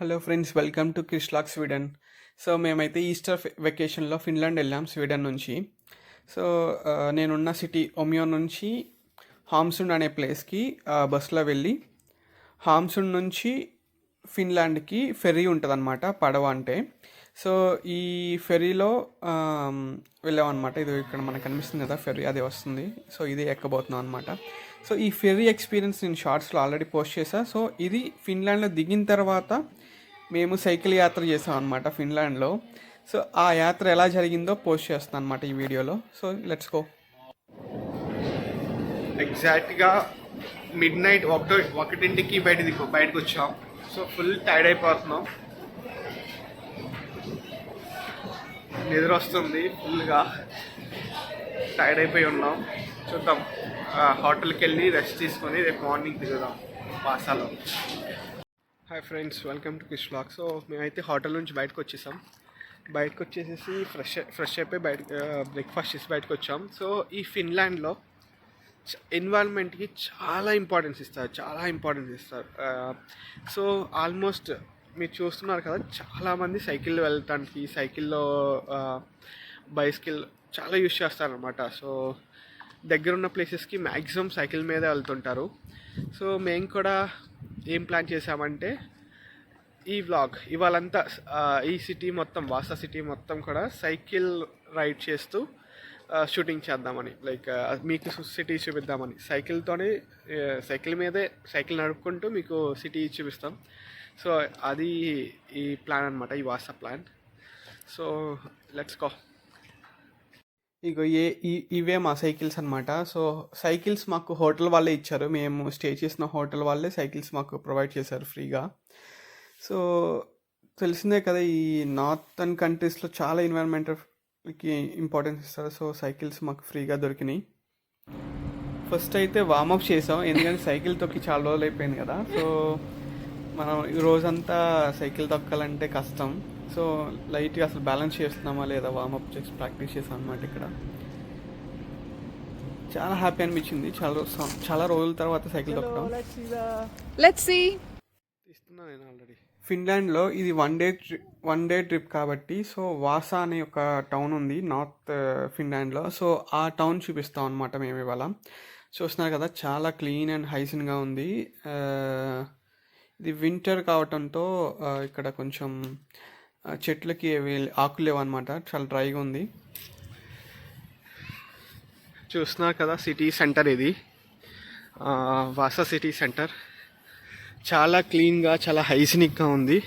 Hello friends, welcome to క్రిస్లాక్ Sweden. So మేమైతే Easter వెకేషన్లో ఫిన్లాండ్ వెళ్ళాం స్వీడన్ నుంచి. సో నేనున్న సిటీ ఒమియో నుంచి హామ్సుండ్ అనే ప్లేస్కి బస్సులో వెళ్ళి హామ్సుండ్ నుంచి ఫిన్లాండ్కి ఫెర్రీ ఉంటుంది అనమాట, పడవ అంటే. సో ఈ ఫెర్రీలో వెళ్ళామన్నమాట. ఇది ఇక్కడ మనకు కనిపిస్తుంది కదా ఫెర్రీ, అది వస్తుంది. సో ఇది ఎక్కబోతున్నాం అనమాట. సో ఈ ఫెర్రీ ఎక్స్పీరియన్స్ నేను షార్ట్స్లో ఆల్రెడీ పోస్ట్ చేశాను. సో ఇది ఫిన్లాండ్లో దిగిన తర్వాత మేము సైకిల్ యాత్ర చేసాం అనమాట ఫిన్లాండ్లో. సో ఆ యాత్ర ఎలా జరిగిందో పోస్ట్ చేస్తాను అనమాట ఈ వీడియోలో. So let's go. ఎగ్జాక్ట్గా మిడ్ నైట్ ఒకటింటికి బయటకు వచ్చాం. సో ఫుల్ టైర్డ్ అయిపోతున్నాం, నిద్ర వస్తుంది, ఫుల్గా టైర్డ్ అయిపోయి ఉన్నాం. చూద్దాం, హోటల్కి వెళ్ళి రెస్ట్ తీసుకొని రేపు మార్నింగ్ దిగుదాం వాసాలో. హాయ్ ఫ్రెండ్స్, వెల్కమ్ టు క్రిస్లాక్. సో మేమైతే హోటల్ నుంచి బయటకు వచ్చేసాం. బయటకు వచ్చేసేసి ఫ్రెష్ అయిపోయి బ్రేక్ఫాస్ట్ చేసి బయటకు వచ్చాం. సో ఈ ఫిన్లాండ్లో ఎన్విరాన్మెంట్కి చాలా ఇంపార్టెన్స్ ఇస్తారు. సో ఆల్మోస్ట్ మీరు చూస్తున్నారు కదా, చాలామంది సైకిల్లో వెళ్ళటానికి, సైకిల్లో బైసికల్ చాలా యూజ్ చేస్తారనమాట. సో దగ్గరున్న ప్లేసెస్కి మ్యాక్సిమం సైకిల్ మీదే వెళ్తుంటారు. సో మేము కూడా ఏం ప్లాన్ చేసామంటే, ఈ వ్లాగ్ ఇవాళంతా ఈ సిటీ మొత్తం, వాసా సిటీ మొత్తం కూడా సైకిల్ రైడ్ చేస్తూ షూటింగ్ చేద్దామని, లైక్ మీకు సిటీ చూపిద్దామని. సైకిల్ మీదే సైకిల్ నడుపుకుంటూ మీకు సిటీ చూపిస్తాం. సో అది ఈ ప్లాన్ అనమాట, ఈ Vaasa plan. So let's go. ఇగో ఇవే మా సైకిల్స్ అనమాట. సో సైకిల్స్ మాకు హోటల్ వాళ్ళే ఇచ్చారు. మేము స్టే చేసిన హోటల్ వాళ్ళే సైకిల్స్ మాకు ప్రొవైడ్ చేశారు ఫ్రీగా. సో తెలిసిందే కదా, ఈ నార్థన్ కంట్రీస్లో చాలా ఎన్విరాన్మెంట్కి ఇంపార్టెన్స్ ఇస్తారు. సో సైకిల్స్ మాకు ఫ్రీగా దొరికినాయి. ఫస్ట్ అయితే వార్మప్ చేసాం, ఎందుకంటే సైకిల్ తొక్కి చాలా రోజులు అయిపోయింది కదా. సో మనం ఈ రోజంతా సైకిల్ తొక్కాలంటే కష్టం. సో లైట్గా అసలు బ్యాలెన్స్ చేస్తున్నామా లేదా వార్మప్ చేసి ప్రాక్టీస్ చేసాం అనమాట. ఇక్కడ చాలా హ్యాపీ అనిపించింది, చాలా రోజుల తర్వాత సైకిల్ తొక్కడం. తీస్తున్నా నేను ఆల్రెడీ. ఫిన్లాండ్లో ఇది వన్ డే ట్రిప్ కాబట్టి, సో వాసా అనే ఒక టౌన్ ఉంది నార్త్ ఫిన్లాండ్లో. సో ఆ టౌన్ చూపిస్తాం అనమాట మేము ఇవాళ. చూస్తున్నారు కదా, చాలా క్లీన్ అండ్ హైజీన్గా ఉంది. ఇది వింటర్ కావటంతో ఇక్కడ కొంచెం చెట్లకి ఆకులు లేవు అనమాట, చాలా డ్రైగా ఉంది. చూస్తున్నారు కదా, సిటీ సెంటర్ ఇది, వాసా సిటీ సెంటర్. చాలా క్లీన్గా, చాలా హైజీనిక్గా ఉంది.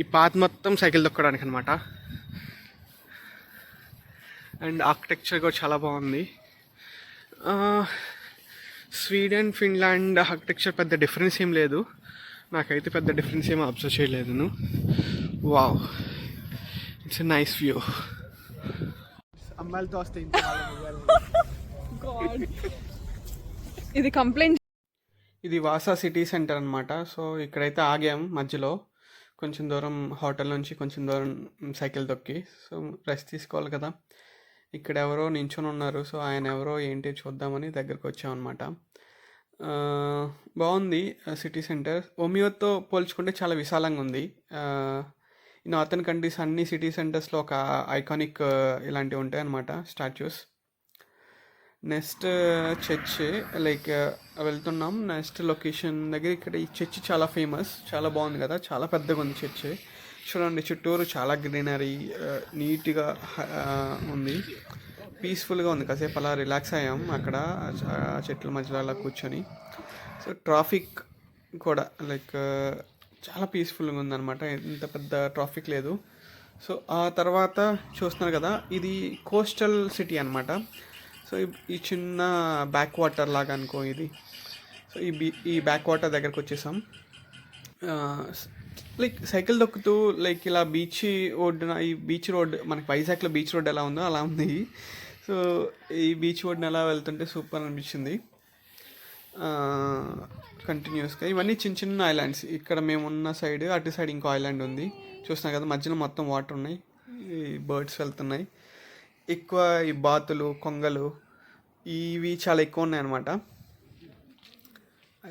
ఈ పాత్ మొత్తం సైకిల్ తొక్కడానికి అనమాట. అండ్ ఆర్కిటెక్చర్ కూడా చాలా బాగుంది. స్వీడన్, ఫిన్లాండ్ ఆర్కిటెక్చర్ పెద్ద డిఫరెన్స్ ఏం లేదు, నాకైతే పెద్ద డిఫరెన్స్ ఏమో అబ్జర్వ్ చేయలేదు. Wow, it's a nice view. అమ్మాయిలతో వస్తే ఇది కంప్లైంట్. ఇది వాసా సిటీ సెంటర్ అనమాట. సో ఇక్కడైతే ఆగాం మధ్యలో, కొంచెం దూరం హోటల్ నుంచి కొంచెం దూరం సైకిల్ తొక్కి. సో రెస్ట్ తీసుకోవాలి కదా. ఇక్కడ ఎవరో నించొని ఉన్నారు. సో ఆయన ఎవరో ఏంటి చూద్దామని దగ్గరకు వచ్చామన్నమాట. బాగుంది సిటీ సెంటర్. ఒమియోతో పోల్చుకుంటే చాలా విశాలంగా ఉంది. ఈ నార్థన్ కంట్రీస్ అన్ని సిటీ సెంటర్స్లో ఒక ఐకానిక్ ఇలాంటివి ఉంటాయి అన్నమాట, స్టాచ్యూస్. నెక్స్ట్ చర్చ్, లైక్ వెళ్తున్నాం నెక్స్ట్ లొకేషన్ దగ్గర. ఇక్కడ ఈ చర్చ్ చాలా ఫేమస్, చాలా బాగుంది కదా, చాలా పెద్దగా ఉంది చర్చ్. చూడండి, చుట్టూరు చాలా గ్రీనరీ, నీట్గా ఉంది, పీస్ఫుల్గా ఉంది. కాసేపు అలా రిలాక్స్ అయ్యాం అక్కడ చెట్ల మధ్యలో అలా కూర్చొని. సో ట్రాఫిక్ కూడా లైక్ చాలా పీస్ఫుల్గా ఉందన్నమాట, ఇంత పెద్ద ట్రాఫిక్ లేదు. సో ఆ తర్వాత చూస్తున్నారు కదా, ఇది కోస్టల్ సిటీ అనమాట. సో ఈ చిన్న బ్యాక్ వాటర్ లాగా అనుకో ఇది. సో ఈ బ్యాక్ వాటర్ దగ్గరకు వచ్చేసాం. లైక్ సైకిల్ దొక్కుతూ, లైక్ ఇలా బీచ్ ఒడ్డున, ఈ బీచ్ రోడ్ మనకి వైజాగ్లో బీచ్ రోడ్ ఎలా ఉందో అలా ఉంది. సో ఈ బీచ్ రోడ్ని ఎలా వెళ్తుంటే సూపర్ అనిపించింది. కంటిన్యూస్గా ఇవన్నీ చిన్న చిన్న ఐలాండ్స్. ఇక్కడ మేము ఉన్న సైడ్, అటు సైడ్ ఇంకో ఐలాండ్ ఉంది. చూస్తున్నాం కదా, మధ్యలో మొత్తం వాటర్ ఉన్నాయి, ఈ బర్డ్స్ వెళ్తున్నాయి. ఎక్కువ ఈ బాతులు, కొంగలు ఇవి చాలా ఎక్కువ ఉన్నాయి అన్నమాట.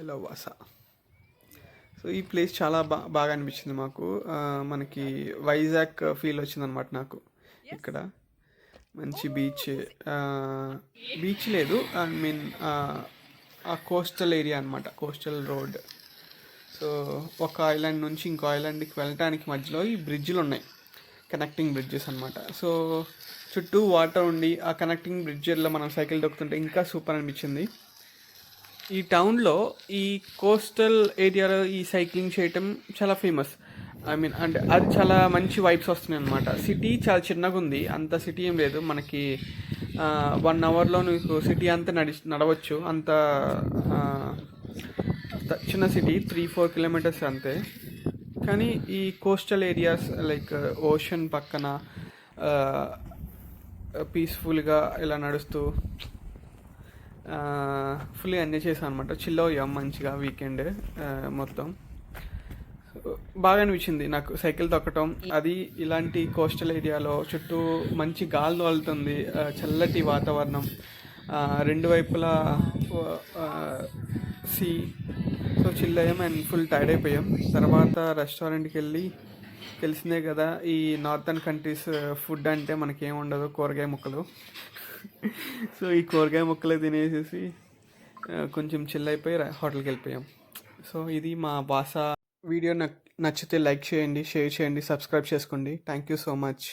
I love Vaasa. సో ఈ ప్లేస్ చాలా బాగా అనిపించింది మాకు. మనకి వైజాగ్ ఫీల్ వచ్చిందనమాట నాకు. ఇక్కడ మంచి బీచ్ లేదు, ఐ మీన్ ఆ కోస్టల్ ఏరియా అనమాట, కోస్టల్ రోడ్. సో ఒక ఐలాండ్ నుంచి ఇంకో ఐలాండ్కి వెళ్ళటానికి మధ్యలో ఈ బ్రిడ్జ్లు ఉన్నాయి, కనెక్టింగ్ బ్రిడ్జెస్ అనమాట. సో చుట్టూ వాటర్ ఉండి ఆ కనెక్టింగ్ బ్రిడ్జ్లో మనం సైకిల్ దొక్కుతుంటే ఇంకా సూపర్ అనిపించింది. ఈ టౌన్లో ఈ కోస్టల్ ఏరియాలో ఈ సైక్లింగ్ చేయటం చాలా ఫేమస్. ఐ మీన్ అంటే అది చాలా మంచి వైబ్స్ వస్తున్నాయి అనమాట. సిటీ చాలా చిన్నగా ఉంది, అంత సిటీ ఏం లేదు మనకి. 1 అవర్లో నీకు సిటీ అంతా నడవచ్చు, అంత చిన్న సిటీ, 3-4 కిలోమీటర్స్ అంతే. కానీ ఈ కోస్టల్ ఏరియాస్ లైక్ ఓషన్ పక్కన పీస్ఫుల్గా ఇలా నడుస్తూ ఫుల్లీ ఎంజాయ్ చేసాం అనమాట. చిల్ అయ్యాం మంచిగా వీకెండ్ మొత్తం. బాగా అనిపించింది నాకు సైకిల్ తొక్కటం. అది ఇలాంటి కోస్టల్ ఏరియాలో చుట్టూ మంచి గాలి తోలుతుంది, చల్లటి వాతావరణం, 2 వైపులా సీ. సో చిల్ అయ్యాం అండ్ ఫుల్ టైర్డ్ అయిపోయాం. తర్వాత రెస్టారెంట్కి వెళ్ళి, తెలిసిందే కదా ఈ నార్థన్ కంట్రీస్ ఫుడ్ అంటే మనకేం ఉండదు, కూరగాయ ముక్కలు. సో ఈ కూరగాయ ముక్కలే తినేసేసి కొంచెం చిల్ అయిపోయి హోటల్కి వెళ్ళిపోయాం. సో ఇది మా వాసా వీడియో. నచ్చితే లైక్ చేయండి, షేర్ చేయండి, సబ్స్క్రైబ్ చేసుకోండి. Thank you so much.